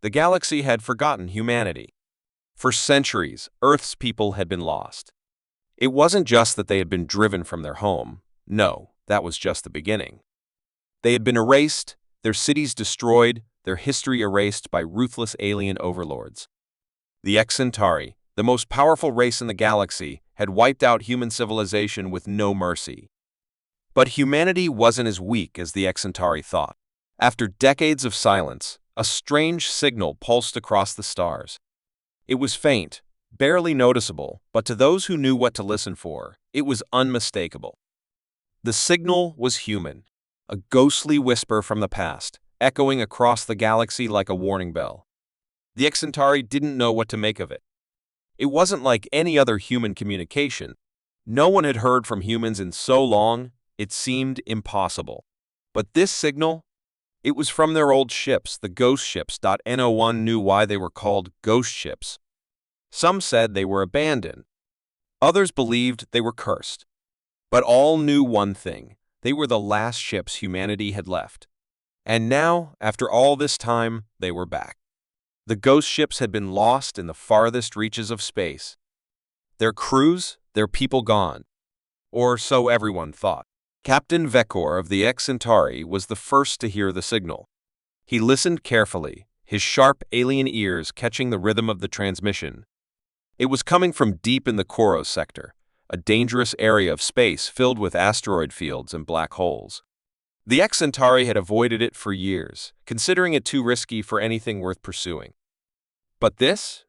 the galaxy had forgotten humanity. For centuries, Earth's people had been lost. It wasn't just that they had been driven from their home. No, that was just the beginning. They had been erased, their cities destroyed, their history erased by ruthless alien overlords. The Xantari, the most powerful race in the galaxy, had wiped out human civilization with no mercy. But humanity wasn't as weak as the Xantari thought. After decades of silence, a strange signal pulsed across the stars. It was faint, barely noticeable, but to those who knew what to listen for, it was unmistakable. The signal was human, a ghostly whisper from the past, echoing across the galaxy like a warning bell. The Xantari didn't know what to make of it. It wasn't like any other human communication. No one had heard from humans in so long, it seemed impossible. But this signal? It was from their old ships, the ghost ships. No one knew why they were called ghost ships. Some said they were abandoned. Others believed they were cursed. But all knew one thing: they were the last ships humanity had left. And now, after all this time, they were back. The ghost ships had been lost in the farthest reaches of space. Their crews, their people gone. Or so everyone thought. Captain Vekor of the Xantari was the first to hear the signal. He listened carefully, his sharp alien ears catching the rhythm of the transmission. It was coming from deep in the Koros sector, a dangerous area of space filled with asteroid fields and black holes. The Xantari had avoided it for years, considering it too risky for anything worth pursuing. But this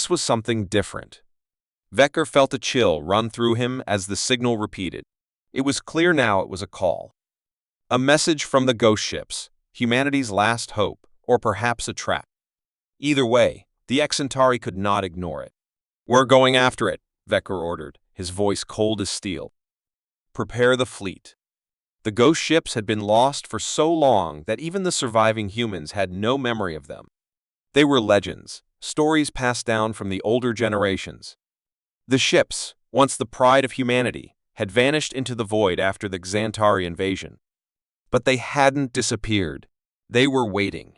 was something different. Vekor felt a chill run through him as the signal repeated. It was clear now it was a call. A message from the ghost ships, humanity's last hope, or perhaps a trap. Either way, the Xantari could not ignore it. "We're going after it," Vekor ordered, his voice cold as steel. "Prepare the fleet." The ghost ships had been lost for so long that even the surviving humans had no memory of them. They were legends, stories passed down from the older generations. The ships, once the pride of humanity, had vanished into the void after the Xantari invasion. But they hadn't disappeared. They were waiting.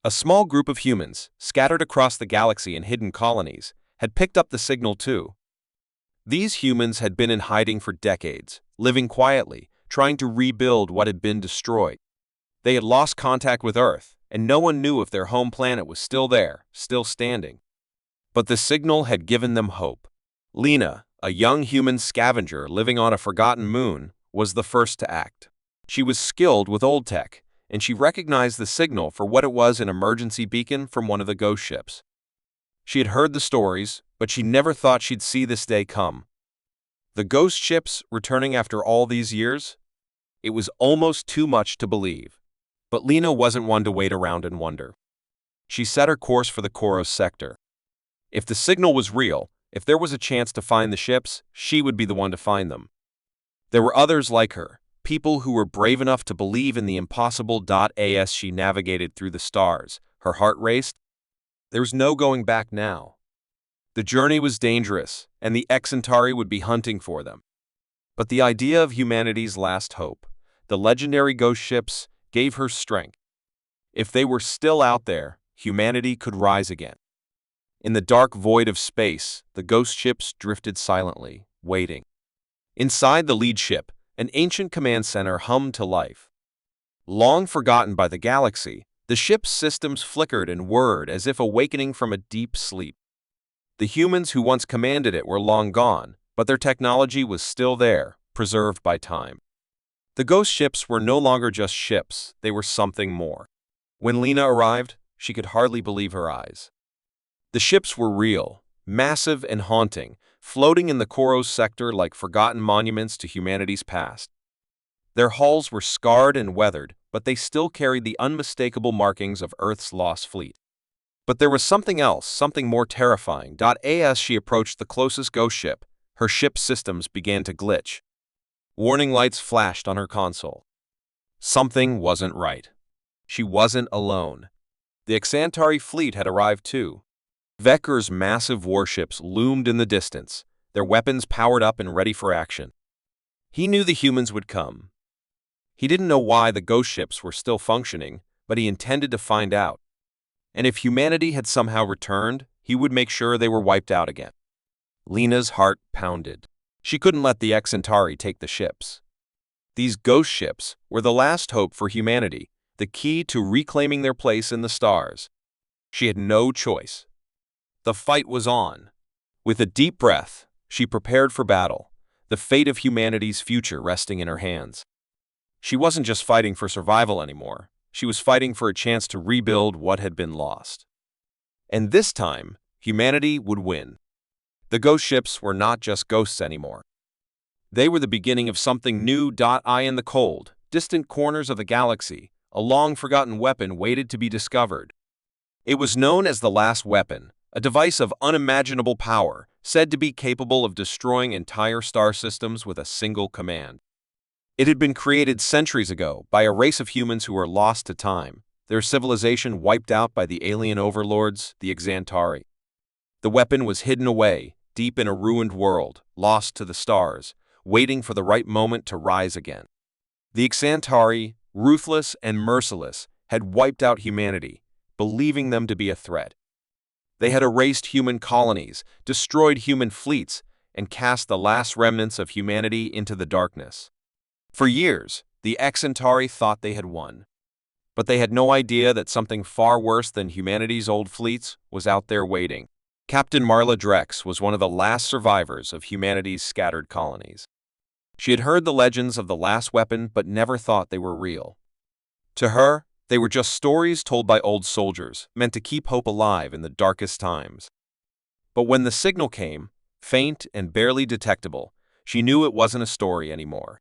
A small group of humans, scattered across the galaxy in hidden colonies, had picked up the signal too. These humans had been in hiding for decades, living quietly, trying to rebuild what had been destroyed. They had lost contact with Earth, and no one knew if their home planet was still there, still standing. But the signal had given them hope. Lena, a young human scavenger living on a forgotten moon, was the first to act. She was skilled with old tech, and she recognized the signal for what it was: an emergency beacon from one of the ghost ships. She had heard the stories, but she never thought she'd see this day come. The ghost ships returning after all these years? It was almost too much to believe. But Lena wasn't one to wait around and wonder. She set her course for the Koros sector. If the signal was real, if there was a chance to find the ships, she would be the one to find them. There were others like her, people who were brave enough to believe in the impossible. As she navigated through the stars, her heart raced. There was no going back now. The journey was dangerous, and the Xantari would be hunting for them. But the idea of humanity's last hope, the legendary ghost ships, gave her strength. If they were still out there, humanity could rise again. In the dark void of space, the ghost ships drifted silently, waiting. Inside the lead ship, an ancient command center hummed to life. Long forgotten by the galaxy, the ship's systems flickered and whirred as if awakening from a deep sleep. The humans who once commanded it were long gone, but their technology was still there, preserved by time. The ghost ships were no longer just ships, they were something more. When Lena arrived, she could hardly believe her eyes. The ships were real, massive and haunting, floating in the Koros sector like forgotten monuments to humanity's past. Their hulls were scarred and weathered, but they still carried the unmistakable markings of Earth's lost fleet. But there was something else, something more terrifying. As she approached the closest ghost ship, her ship's systems began to glitch. Warning lights flashed on her console. Something wasn't right. She wasn't alone. The Xantari fleet had arrived too. Vekor's massive warships loomed in the distance, their weapons powered up and ready for action. He knew the humans would come. He didn't know why the ghost ships were still functioning, but he intended to find out. and if humanity had somehow returned, he would make sure they were wiped out again. Lena's heart pounded. She couldn't let the Xantari take the ships. These ghost ships were the last hope for humanity, the key to reclaiming their place in the stars. She had no choice. The fight was on. With a deep breath, she prepared for battle, the fate of humanity's future resting in her hands. She wasn't just fighting for survival anymore. She was fighting for a chance to rebuild what had been lost. And this time, humanity would win. The ghost ships were not just ghosts anymore. They were the beginning of something new. In the cold, distant corners of the galaxy, a long-forgotten weapon waited to be discovered. It was known as the Last Weapon, a device of unimaginable power, said to be capable of destroying entire star systems with a single command. It had been created centuries ago by a race of humans who were lost to time, their civilization wiped out by the alien overlords, the Xantari. The weapon was hidden away, deep in a ruined world, lost to the stars, waiting for the right moment to rise again. The Xantari, ruthless and merciless, had wiped out humanity, believing them to be a threat. They had erased human colonies, destroyed human fleets, and cast the last remnants of humanity into the darkness. For years, the Xantari thought they had won. But they had no idea that something far worse than humanity's old fleets was out there waiting. Captain Marla Drex was one of the last survivors of humanity's scattered colonies. She had heard the legends of the Last Weapon but never thought they were real. To her, they were just stories told by old soldiers, meant to keep hope alive in the darkest times. But when the signal came, faint and barely detectable, she knew it wasn't a story anymore.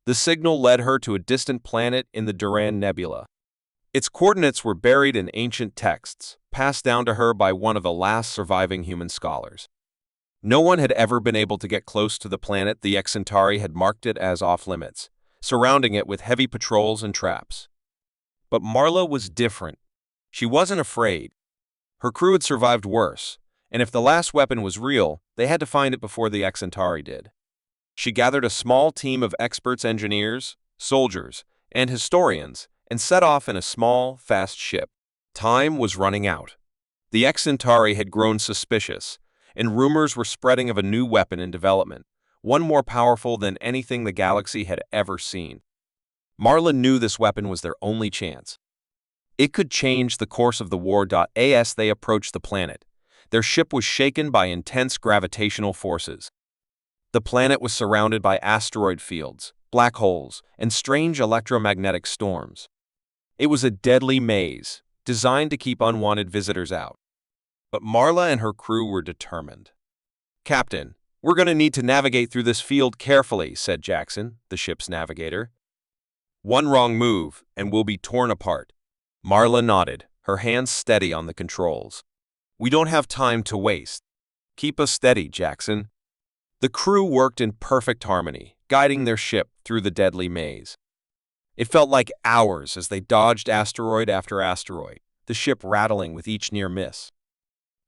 The signal led her to a distant planet in the Duran Nebula. Its coordinates were buried in ancient texts, passed down to her by one of the last surviving human scholars. No one had ever been able to get close to the planet. The Xantari had marked it as off-limits, surrounding it with heavy patrols and traps. But Marla was different. She wasn't afraid. Her crew had survived worse, and if the Last Weapon was real, they had to find it before the Xantari did. She gathered a small team of experts, engineers, soldiers, and historians, and set off in a small, fast ship. Time was running out. The Xantari had grown suspicious, and rumors were spreading of a new weapon in development, one more powerful than anything the galaxy had ever seen. Marla knew this weapon was their only chance. It could change the course of the war. As they approached the planet, their ship was shaken by intense gravitational forces. The planet was surrounded by asteroid fields, black holes, and strange electromagnetic storms. It was a deadly maze, designed to keep unwanted visitors out. But Marla and her crew were determined. "Captain, we're going to need to navigate through this field carefully," said Jackson, the ship's navigator. "One wrong move, and we'll be torn apart." Marla nodded, her hands steady on the controls. "We don't have time to waste. Keep us steady, Jackson." The crew worked in perfect harmony, guiding their ship through the deadly maze. It felt like hours as they dodged asteroid after asteroid, the ship rattling with each near miss.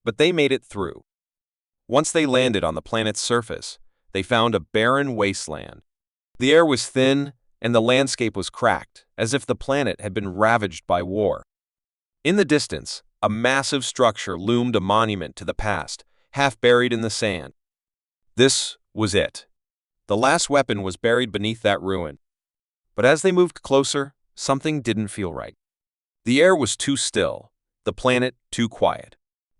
But they made it through. Once they landed on the planet's surface, they found a barren wasteland. The air was thin, and the landscape was cracked, as if the planet had been ravaged by war. In the distance, a massive structure loomed, a monument to the past, half buried in the sand. This was it. The Last Weapon was buried beneath that ruin. But as they moved closer, something didn't feel right. The air was too still, the planet too quiet.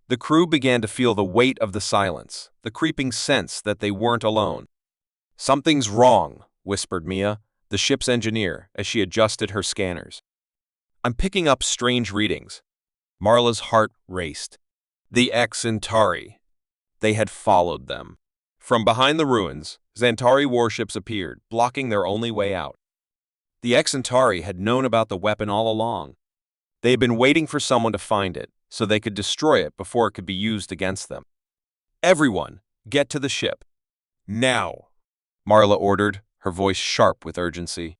The crew began to feel the weight of the silence, the creeping sense that they weren't alone. "Something's wrong," whispered Mia, the ship's engineer, as she adjusted her scanners. "I'm picking up strange readings." Marla's heart raced. The Xantari. They had followed them. From behind the ruins, Xantari warships appeared, blocking their only way out. The Xantari had known about the weapon all along. They had been waiting for someone to find it, so they could destroy it before it could be used against them. "Everyone, get to the ship. Now," Marla ordered, her voice sharp with urgency.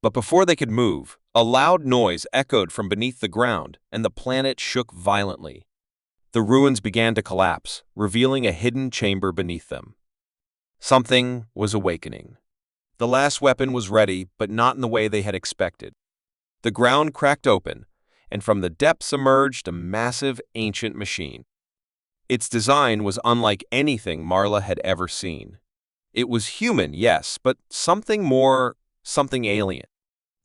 But before they could move, a loud noise echoed from beneath the ground, and the planet shook violently. The ruins began to collapse, revealing a hidden chamber beneath them. Something was awakening. The Last Weapon was ready, but not in the way they had expected. The ground cracked open, and from the depths emerged a massive, ancient machine. Its design was unlike anything Marla had ever seen. It was human, yes, but something more, something alien.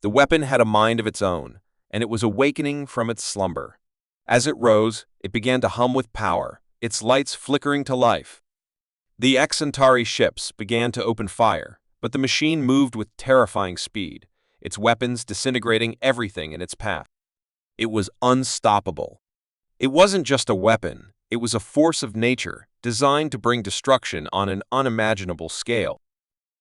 The weapon had a mind of its own, and it was awakening from its slumber. As it rose, it began to hum with power, its lights flickering to life. The Xantari ships began to open fire, but the machine moved with terrifying speed, its weapons disintegrating everything in its path. It was unstoppable. It wasn't just a weapon, it was a force of nature designed to bring destruction on an unimaginable scale.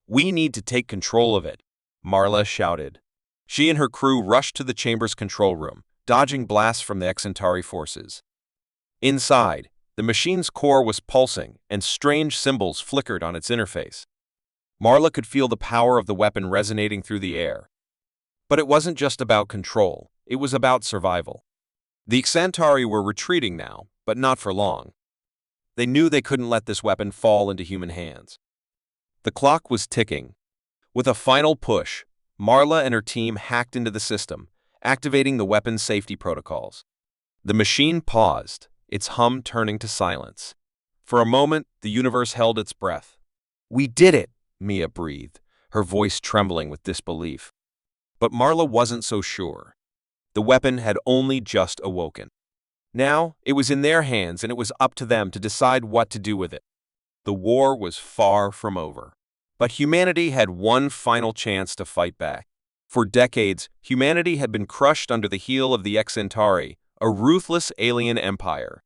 "We need to take control of it," Marla shouted. She and her crew rushed to the chamber's control room, dodging blasts from the Xantari forces. Inside, the machine's core was pulsing, and strange symbols flickered on its interface. Marla could feel the power of the weapon resonating through the air. But it wasn't just about control, it was about survival. The Xantari were retreating now, but not for long. They knew they couldn't let this weapon fall into human hands. The clock was ticking. With a final push, Marla and her team hacked into the system, activating the weapon's safety protocols. The machine paused, its hum turning to silence. For a moment, the universe held its breath. "We did it," Mia breathed, her voice trembling with disbelief. But Marla wasn't so sure. The weapon had only just awoken. Now, it was in their hands, and it was up to them to decide what to do with it. The war was far from over. But humanity had one final chance to fight back. For decades, humanity had been crushed under the heel of the Xantari, a ruthless alien empire.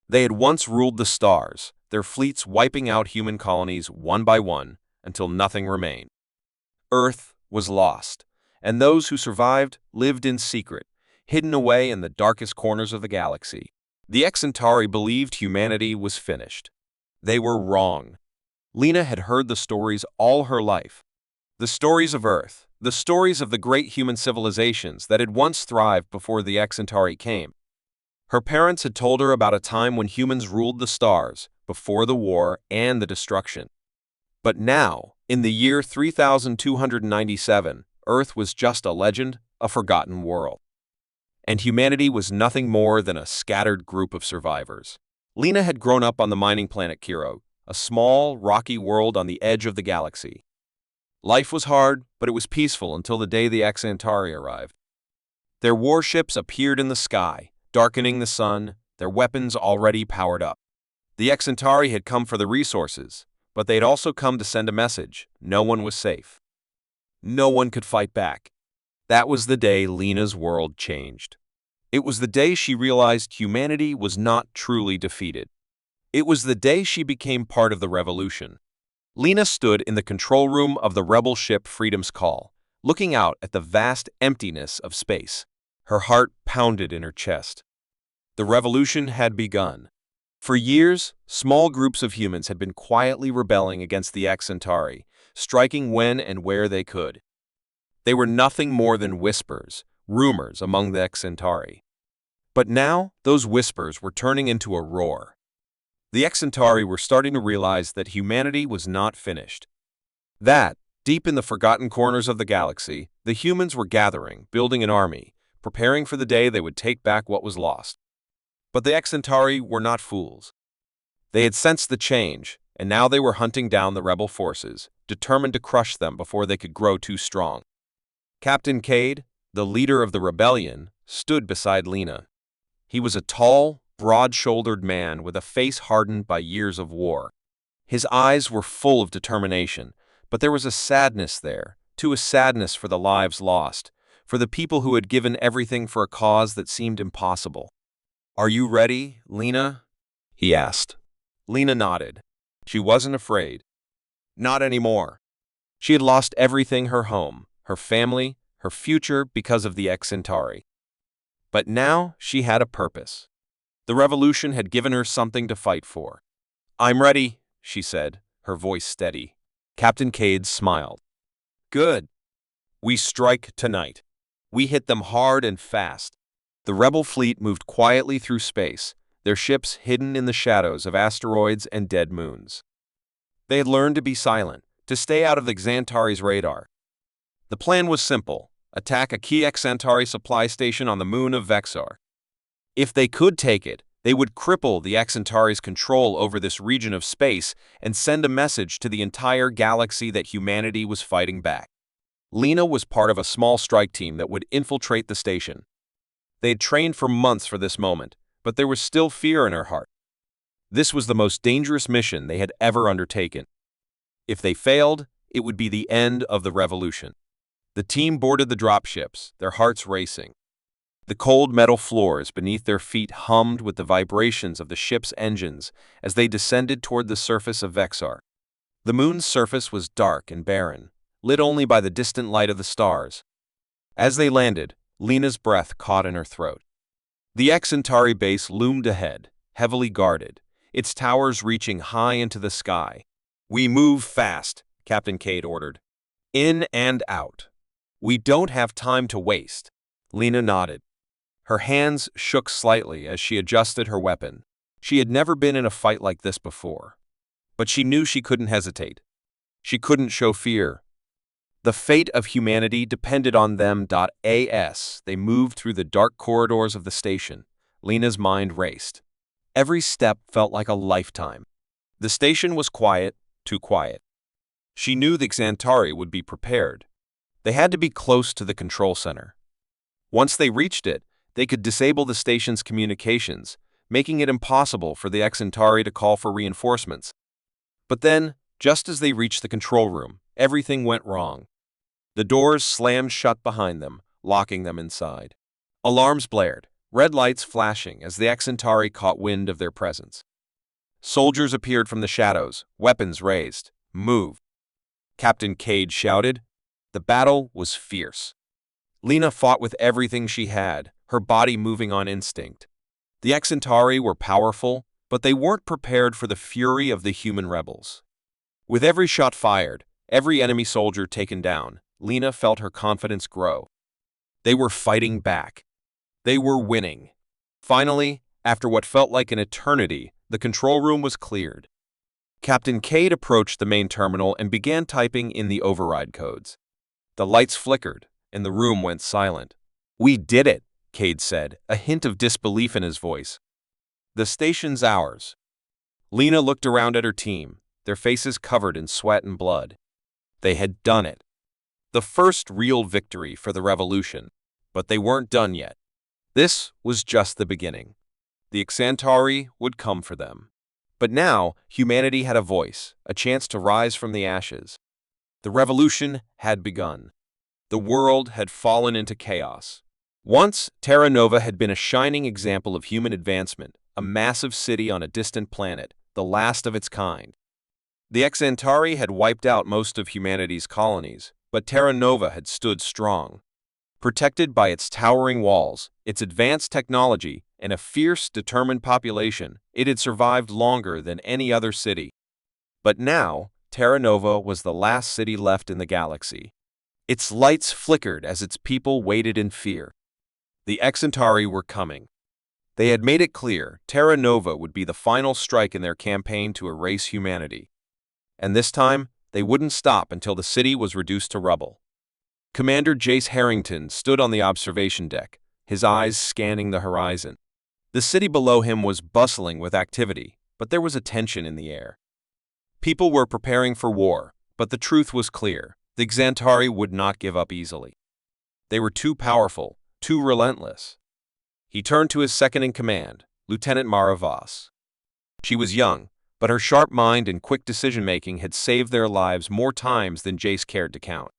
They had once ruled the stars, their fleets wiping out human colonies one by one, until nothing remained. Earth was lost, and those who survived lived in secret, hidden away in the darkest corners of the galaxy. The Xantari believed humanity was finished. They were wrong. Lena had heard the stories all her life. The stories of Earth, the stories of the great human civilizations that had once thrived before the Xantari came. Her parents had told her about a time when humans ruled the stars, before the war and the destruction. But now, in the year 3297, Earth was just a legend, a forgotten world. And humanity was nothing more than a scattered group of survivors. Lena had grown up on the mining planet Kiro, a small, rocky world on the edge of the galaxy. Life was hard, but it was peaceful until the day the Xantari arrived. Their warships appeared in the sky, darkening the sun, their weapons already powered up. The Xantari had come for the resources, but they'd also come to send a message: no one was safe. No one could fight back. That was the day Lena's world changed. It was the day she realized humanity was not truly defeated. It was the day she became part of the revolution. Lena stood in the control room of the rebel ship Freedom's Call, looking out at the vast emptiness of space. Her heart pounded in her chest. The revolution had begun. For years, small groups of humans had been quietly rebelling against the Xantari, striking when and where they could. They were nothing more than whispers, rumors among the Xantari. But now, those whispers were turning into a roar. The Xantari were starting to realize that humanity was not finished. That, deep in the forgotten corners of the galaxy, the humans were gathering, building an army, preparing for the day they would take back what was lost. But the Xantari were not fools. They had sensed the change, and now they were hunting down the rebel forces, determined to crush them before they could grow too strong. Captain Cade, the leader of the rebellion, stood beside Lena. He was a tall, broad-shouldered man with a face hardened by years of war. His eyes were full of determination, but there was a sadness there, too, a sadness for the lives lost, for the people who had given everything for a cause that seemed impossible. "Are you ready, Lena?" he asked. Lena nodded. She wasn't afraid. Not anymore. She had lost everything: her home, her family, her future, because of the Xantari. But now she had a purpose. The revolution had given her something to fight for. "I'm ready," she said, her voice steady. Captain Cade smiled. "Good. We strike tonight." We hit them hard and fast. The rebel fleet moved quietly through space, their ships hidden in the shadows of asteroids and dead moons. They had learned to be silent, to stay out of the Xantari's radar. The plan was simple: attack a key Xantari supply station on the moon of Vexar. If they could take it, they would cripple the Xantari's control over this region of space and send a message to the entire galaxy that humanity was fighting back. Lena was part of a small strike team that would infiltrate the station. They had trained for months for this moment, but there was still fear in her heart. This was the most dangerous mission they had ever undertaken. If they failed, it would be the end of the revolution. The team boarded the dropships, their hearts racing. The cold metal floors beneath their feet hummed with the vibrations of the ship's engines as they descended toward the surface of Vexar. The moon's surface was dark and barren, lit only by the distant light of the stars. As they landed, Lena's breath caught in her throat. The Xantari base loomed ahead, heavily guarded, its towers reaching high into the sky. "We move fast," Captain Cade ordered. "In and out. We don't have time to waste." Lena nodded. Her hands shook slightly as she adjusted her weapon. She had never been in a fight like this before. But she knew she couldn't hesitate. She couldn't show fear. The fate of humanity depended on them. As they moved through the dark corridors of the station, Lena's mind raced. Every step felt like a lifetime. The station was quiet, too quiet. She knew the Xantari would be prepared. They had to be close to the control center. Once they reached it, they could disable the station's communications, making it impossible for the Xantari to call for reinforcements. But then, just as they reached the control room, everything went wrong. The doors slammed shut behind them, locking them inside. Alarms blared, red lights flashing as the Xantari caught wind of their presence. Soldiers appeared from the shadows, weapons raised. "Move!" Captain Cade shouted. The battle was fierce. Lena fought with everything she had, her body moving on instinct. The Xantari were powerful, but they weren't prepared for the fury of the human rebels. With every shot fired, every enemy soldier taken down, Lena felt her confidence grow. They were fighting back. They were winning. Finally, after what felt like an eternity, the control room was cleared. Captain Cade approached the main terminal and began typing in the override codes. The lights flickered, and the room went silent. "We did it," Cade said, a hint of disbelief in his voice. "The station's ours." Lena looked around at her team, their faces covered in sweat and blood. They had done it. The first real victory for the revolution. But they weren't done yet. This was just the beginning. The Xantari would come for them. But now, humanity had a voice, a chance to rise from the ashes. The revolution had begun. The world had fallen into chaos. Once, Terra Nova had been a shining example of human advancement, a massive city on a distant planet, the last of its kind. The Xantari had wiped out most of humanity's colonies, but Terra Nova had stood strong. Protected by its towering walls, its advanced technology, and a fierce, determined population, it had survived longer than any other city. But now, Terra Nova was the last city left in the galaxy. Its lights flickered as its people waited in fear. The Xantari were coming. They had made it clear Terra Nova would be the final strike in their campaign to erase humanity. And this time, they wouldn't stop until the city was reduced to rubble. Commander Jace Harrington stood on the observation deck, his eyes scanning the horizon. The city below him was bustling with activity, but there was a tension in the air. People were preparing for war, but the truth was clear. The Xantari would not give up easily. They were too powerful, too relentless. He turned to his second-in-command, Lieutenant Mara Voss. She was young, but her sharp mind and quick decision-making had saved their lives more times than Jace cared to count.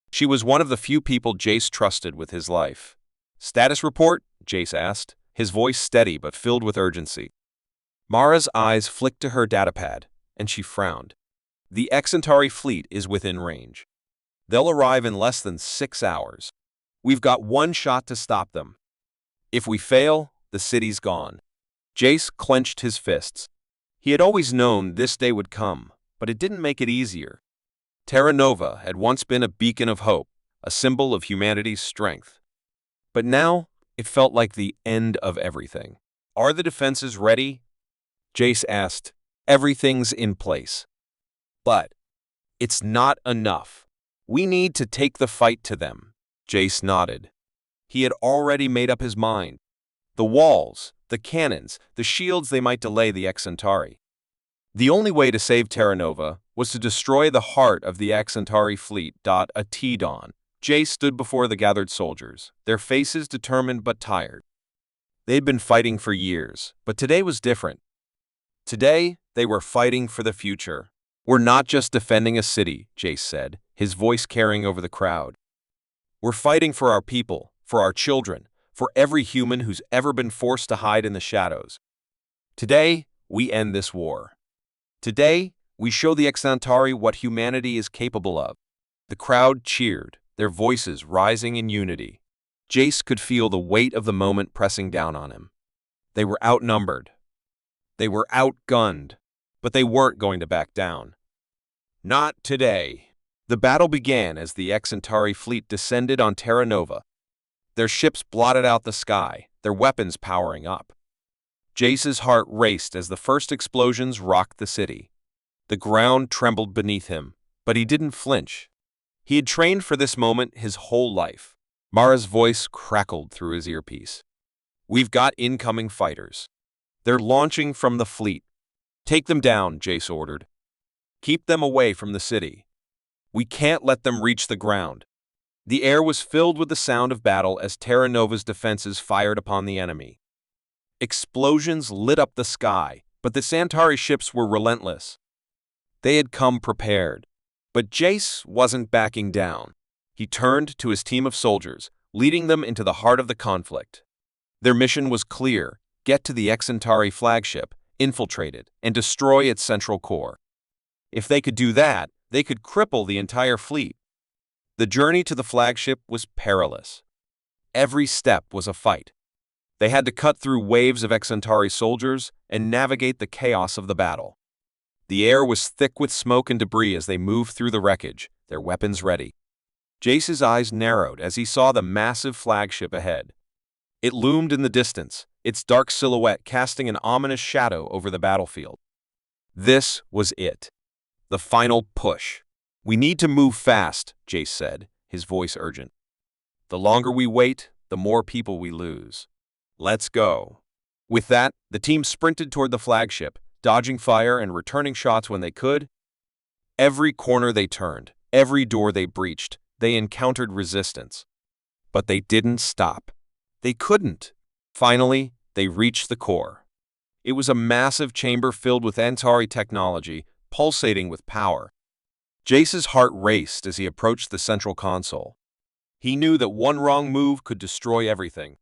She was one of the few people Jace trusted with his life. "Status report?" Jace asked, his voice steady but filled with urgency. Mara's eyes flicked to her datapad, and she frowned. "The Xantari fleet is within range. They'll arrive in less than 6 hours. We've got one shot to stop them. If we fail, the city's gone." Jace clenched his fists. He had always known this day would come, but it didn't make it easier. Terra Nova had once been a beacon of hope, a symbol of humanity's strength. But now, it felt like the end of everything. "Are the defenses ready?" Jace asked. "Everything's in place. But it's not enough. We need to take the fight to them." Jace nodded. He had already made up his mind. The walls, the cannons, the shields, they might delay the Xantari. The only way to save Terra Nova was to destroy the heart of the Xantari fleet. At dawn, Jace stood before the gathered soldiers, their faces determined but tired. They had been fighting for years, but today was different. Today, they were fighting for the future. We're not just defending a city, Jace said, his voice carrying over the crowd. We're fighting for our people, for our children, for every human who's ever been forced to hide in the shadows. Today, we end this war. Today, we show the Xantari what humanity is capable of. The crowd cheered, their voices rising in unity. Jace could feel the weight of the moment pressing down on him. They were outnumbered. They were outgunned, but they weren't going to back down. Not today. The battle began as the Xantari fleet descended on Terra Nova. Their ships blotted out the sky, their weapons powering up. Jace's heart raced as the first explosions rocked the city. The ground trembled beneath him, but he didn't flinch. He had trained for this moment his whole life. Mara's voice crackled through his earpiece. We've got incoming fighters. They're launching from the fleet. Take them down, Jace ordered. Keep them away from the city. We can't let them reach the ground. The air was filled with the sound of battle as Terra Nova's defenses fired upon the enemy. Explosions lit up the sky, but the Xantari ships were relentless. They had come prepared. But Jace wasn't backing down. He turned to his team of soldiers, leading them into the heart of the conflict. Their mission was clear: get to the Xantari flagship, infiltrate it, and destroy its central core. If they could do that, they could cripple the entire fleet. The journey to the flagship was perilous. Every step was a fight. They had to cut through waves of Xantari soldiers and navigate the chaos of the battle. The air was thick with smoke and debris as they moved through the wreckage, their weapons ready. Jace's eyes narrowed as he saw the massive flagship ahead. It loomed in the distance, its dark silhouette casting an ominous shadow over the battlefield. This was it. The final push. We need to move fast, Jace said, his voice urgent. The longer we wait, the more people we lose. Let's go. With that, the team sprinted toward the flagship, dodging fire and returning shots when they could. Every corner they turned, every door they breached, they encountered resistance. But they didn't stop. They couldn't. Finally, they reached the core. It was a massive chamber filled with Xantari technology, pulsating with power. Jace's heart raced as he approached the central console. He knew that one wrong move could destroy everything.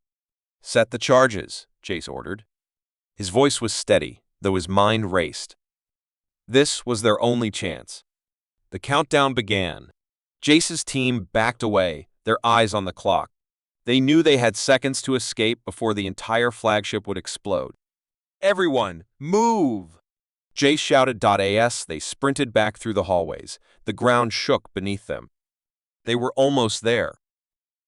Set the charges, Jace ordered. His voice was steady, though his mind raced. This was their only chance. The countdown began. Jace's team backed away, their eyes on the clock. They knew they had seconds to escape before the entire flagship would explode. Everyone, move! Jace shouted. As they sprinted back through the hallways. The ground shook beneath them. They were almost there.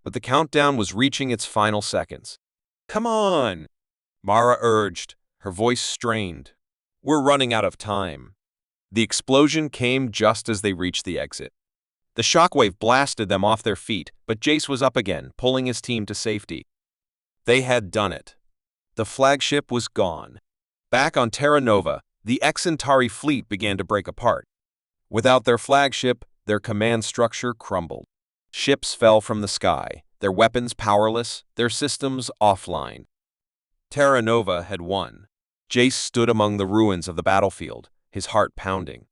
But the countdown was reaching its final seconds. Come on! Mara urged, her voice strained. We're running out of time. The explosion came just as they reached the exit. The shockwave blasted them off their feet, but Jace was up again, pulling his team to safety. They had done it. The flagship was gone. Back on Terra Nova, the Xantari fleet began to break apart. Without their flagship, their command structure crumbled. Ships fell from the sky, their weapons powerless, their systems offline. Terra Nova had won. Jace stood among the ruins of the battlefield, his heart pounding.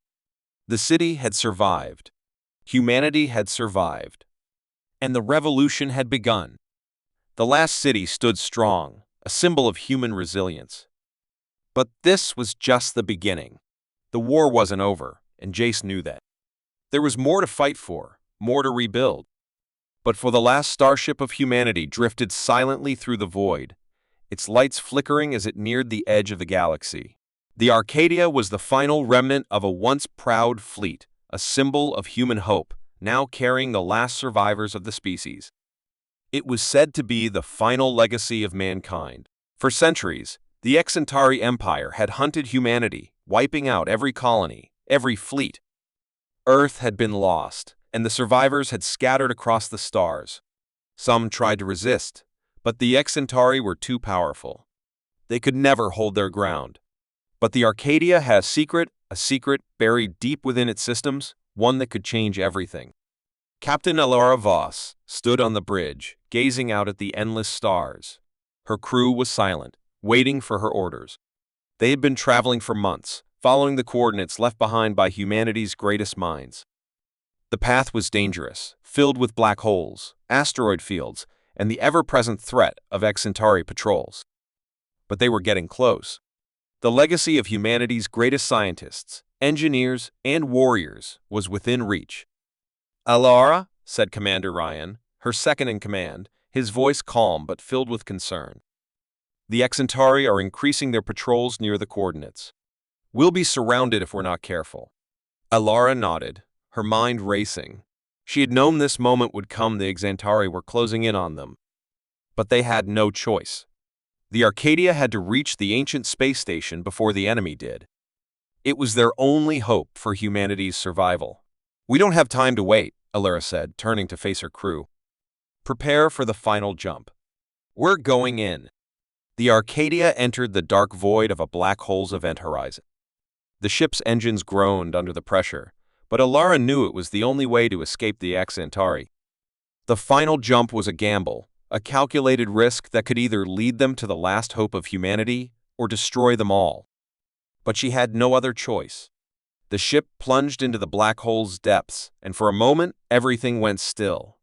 The city had survived. Humanity had survived. And the revolution had begun. The last city stood strong, a symbol of human resilience. But this was just the beginning. The war wasn't over, and Jace knew that. There was more to fight for, more to rebuild. But for the last starship of humanity drifted silently through the void, its lights flickering as it neared the edge of the galaxy. The Arcadia was the final remnant of a once proud fleet, a symbol of human hope, now carrying the last survivors of the species. It was said to be the final legacy of mankind. For centuries, the Xantari Empire had hunted humanity, wiping out every colony, every fleet. Earth had been lost, and the survivors had scattered across the stars. Some tried to resist, but the Xantari were too powerful. They could never hold their ground. But the Arcadia had a secret buried deep within its systems, one that could change everything. Captain Elara Voss stood on the bridge, gazing out at the endless stars. Her crew was silent, waiting for her orders. They had been traveling for months, following the coordinates left behind by humanity's greatest minds. The path was dangerous, filled with black holes, asteroid fields, and the ever-present threat of Xantari patrols. But they were getting close. The legacy of humanity's greatest scientists, engineers, and warriors was within reach. "Alara," said Commander Ryan, her second-in-command, his voice calm but filled with concern. "The Xantari are increasing their patrols near the coordinates. We'll be surrounded if we're not careful." Alara nodded, her mind racing. She had known this moment would come. The Xantari were closing in on them. But they had no choice. The Arcadia had to reach the ancient space station before the enemy did. It was their only hope for humanity's survival. "We don't have time to wait," Alara said, turning to face her crew. "Prepare for the final jump. We're going in." The Arcadia entered the dark void of a black hole's event horizon. The ship's engines groaned under the pressure, but Alara knew it was the only way to escape the Xantari. The final jump was a gamble, a calculated risk that could either lead them to the last hope of humanity or destroy them all. But she had no other choice. The ship plunged into the black hole's depths, and for a moment, everything went still.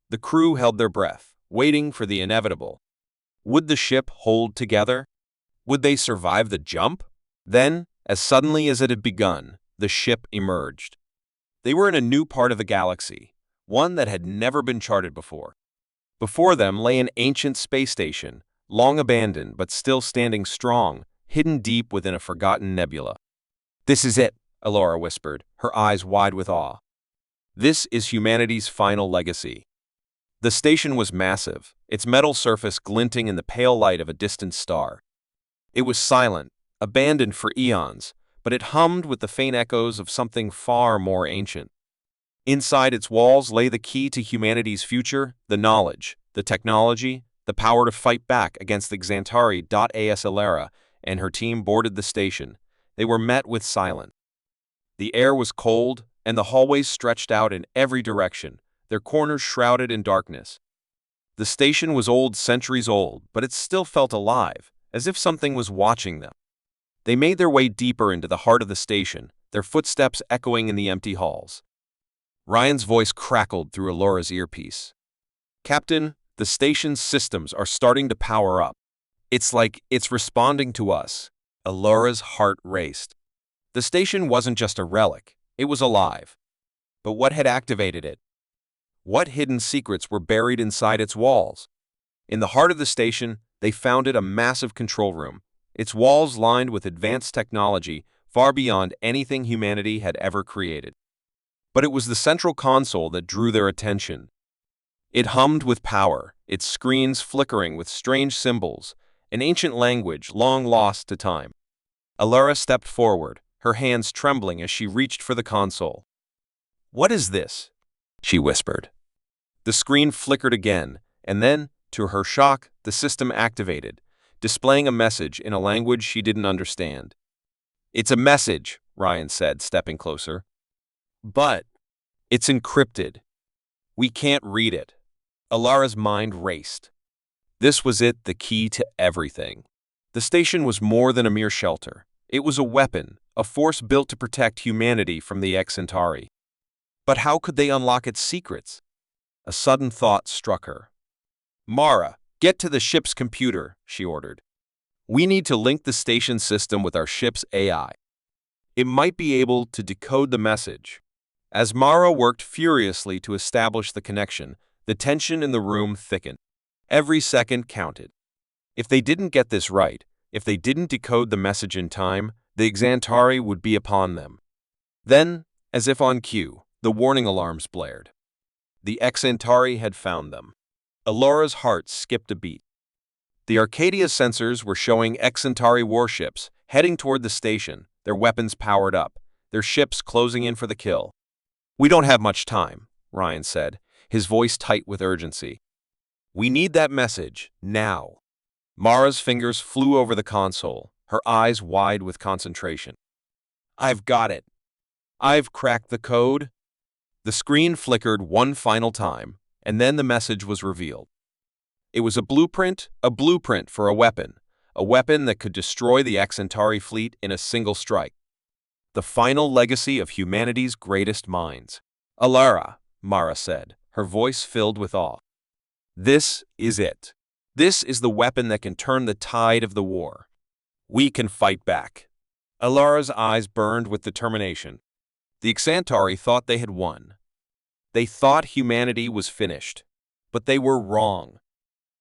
The crew held their breath, waiting for the inevitable. Would the ship hold together? Would they survive the jump? Then, as suddenly as it had begun, the ship emerged. They were in a new part of the galaxy, one that had never been charted before. Before them lay an ancient space station, long abandoned but still standing strong, hidden deep within a forgotten nebula. "This is it," Alara whispered, her eyes wide with awe. "This is humanity's final legacy." The station was massive, its metal surface glinting in the pale light of a distant star. It was silent, abandoned for eons, but it hummed with the faint echoes of something far more ancient. Inside its walls lay the key to humanity's future, the knowledge, the technology, the power to fight back against the Xantari. As Alara and her team boarded the station, they were met with silence. The air was cold, and the hallways stretched out in every direction, their corners shrouded in darkness. The station was old, centuries old, but it still felt alive, as if something was watching them. They made their way deeper into the heart of the station, their footsteps echoing in the empty halls. Ryan's voice crackled through Alora's earpiece. "Captain, the station's systems are starting to power up. It's like it's responding to us." Alora's heart raced. The station wasn't just a relic, it was alive. But what had activated it? What hidden secrets were buried inside its walls? In the heart of the station, they found a massive control room, its walls lined with advanced technology far beyond anything humanity had ever created. But it was the central console that drew their attention. It hummed with power, its screens flickering with strange symbols, an ancient language long lost to time. Alara stepped forward, her hands trembling as she reached for the console. "What is this?" she whispered. The screen flickered again, and then, to her shock, the system activated, displaying a message in a language she didn't understand. "It's a message," Ryan said, stepping closer. "But it's encrypted. We can't read it." Alara's mind raced. This was it, the key to everything. The station was more than a mere shelter. It was a weapon, a force built to protect humanity from the Xantari. But how could they unlock its secrets? A sudden thought struck her. "Mara, get to the ship's computer," she ordered. "We need to link the station system with our ship's AI. It might be able to decode the message." As Mara worked furiously to establish the connection, the tension in the room thickened. Every second counted. If they didn't get this right, if they didn't decode the message in time, the Xantari would be upon them. Then, as if on cue, the warning alarms blared. The Xantari had found them. Alora's heart skipped a beat. The Arcadia sensors were showing Xantari warships heading toward the station, their weapons powered up, their ships closing in for the kill. "We don't have much time," Ryan said, his voice tight with urgency. "We need that message, now." Mara's fingers flew over the console, her eyes wide with concentration. "I've got it. I've cracked the code." The screen flickered one final time, and then the message was revealed. It was a blueprint for a weapon that could destroy the Xantari fleet in a single strike. The final legacy of humanity's greatest minds. "Alara," Mara said, her voice filled with awe. "This is it. This is the weapon that can turn the tide of the war. We can fight back." Alara's eyes burned with determination. The Xantari thought they had won. They thought humanity was finished. But they were wrong.